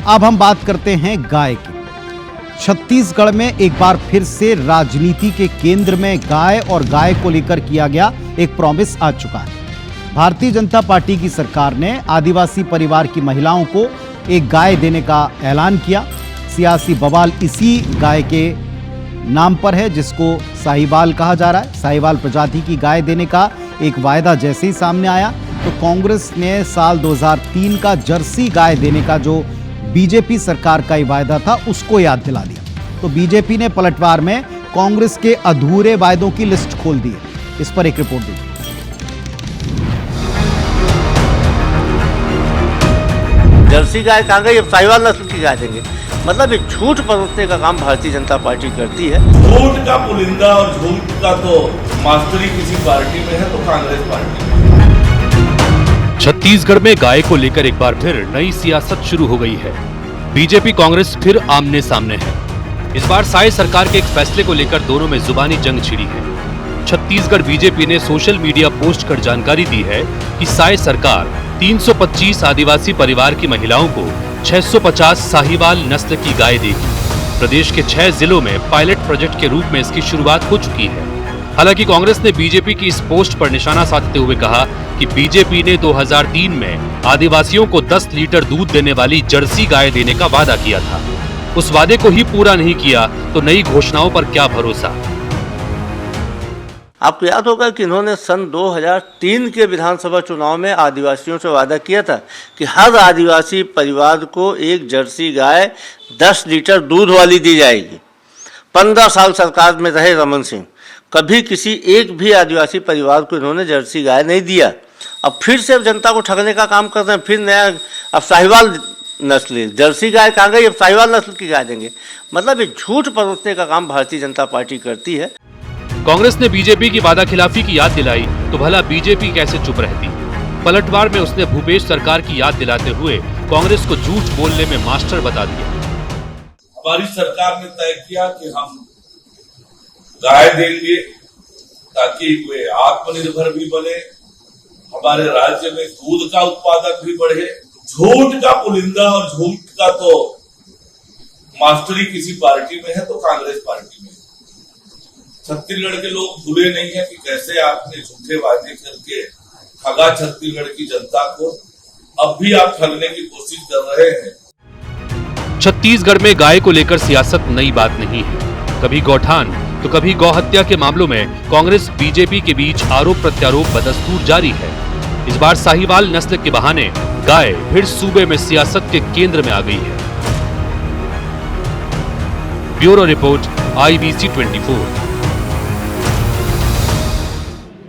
अब हम बात करते हैं गाय की। छत्तीसगढ़ में एक बार फिर से राजनीति के केंद्र में गाय और गाय को लेकर किया गया एक प्रॉमिस आ चुका है। भारतीय जनता पार्टी की सरकार ने आदिवासी परिवार की महिलाओं को एक गाय देने का ऐलान किया। सियासी बवाल इसी गाय के नाम पर है, जिसको साहिवाल कहा जा रहा है। साहिवाल प्रजाति की गाय देने का एक वायदा जैसे ही सामने आया तो कांग्रेस ने साल 2003 का जर्सी गाय देने का जो बीजेपी सरकार का ही वायदा था उसको याद दिला दिया। तो बीजेपी ने पलटवार में कांग्रेस के अधूरे वायदों की लिस्ट खोल दी है। इस पर एक रिपोर्ट दी। जर्सी गाय कहाँ गई, अब साहिवाल नस्ल की गाय देंगे। मतलब ये झूठ परोसने का काम भारतीय जनता पार्टी करती है। झूठ का पुलिंदा और झूठ का तो मास्टरी किसी पार्टी में है तो कांग्रेस पार्टी में। छत्तीसगढ़ में गाय को लेकर एक बार फिर नई सियासत शुरू हो गई है। बीजेपी कांग्रेस फिर आमने सामने है। इस बार साय सरकार के एक फैसले को लेकर दोनों में जुबानी जंग छिड़ी है। छत्तीसगढ़ बीजेपी ने सोशल मीडिया पोस्ट कर जानकारी दी है कि साय सरकार 325 आदिवासी परिवार की महिलाओं को 650 साहिवाल नस्ल की गाय देगी। प्रदेश के 6 जिलों में पायलट प्रोजेक्ट के रूप में इसकी शुरुआत हो चुकी है। हालांकि कांग्रेस ने बीजेपी की इस पोस्ट पर निशाना साधते हुए कहा कि बीजेपी ने 2003 में आदिवासियों को 10 लीटर दूध देने वाली जर्सी गाय देने का वादा किया था। उस वादे को ही पूरा नहीं किया तो नई घोषणाओं पर क्या भरोसा। आपको याद होगा कि इन्होंने सन 2003 के विधानसभा चुनाव में आदिवासियों से वादा किया था कि हर आदिवासी परिवार को एक जर्सी गाय 10 लीटर दूध वाली दी जाएगी। 15 साल सरकार में रहे रमन सिंह, कभी किसी एक भी आदिवासी परिवार को इन्होंने जर्सी गाय नहीं दिया। अब फिर से जनता को ठगने का काम कर रहे हैं। फिर नया अब साहिवाल नस्ल, जर्सी गाय कहाँ गई, अब साहिवाल नस्ल की गाय देंगे। मतलब ये झूठ परोसने का काम भारतीय जनता पार्टी करती है। कांग्रेस ने बीजेपी की वादा खिलाफी की याद दिलाई तो भला बीजेपी कैसे चुप रहती। पलटवार में उसने भूपेश सरकार की याद दिलाते हुए कांग्रेस को झूठ बोलने में मास्टर बता दिया। हमारी सरकार ने तय किया कि हम गाय देंगे ताकि वे आत्मनिर्भर भी बने, हमारे राज्य में दूध का उत्पादन भी बढ़े। झूठ का पुलिंदा और झूठ का तो मास्टरी किसी पार्टी में है तो कांग्रेस पार्टी में। छत्तीसगढ़ के लोग भूले नहीं है कि कैसे आपने झूठे वादे करके ठगा छत्तीसगढ़ की जनता को। अब भी आप ठगने की कोशिश कर रहे हैं। छत्तीसगढ़ में गाय को लेकर सियासत नई बात नहीं है। कभी गौठान तो कभी गौ हत्या के मामलों में कांग्रेस बीजेपी के बीच आरोप प्रत्यारोप बदस्तूर जारी है। इस बार साहिवाल नस्ल के बहाने गाय फिर सूबे में सियासत के केंद्र में आ गई है। Bureau report IBC 24।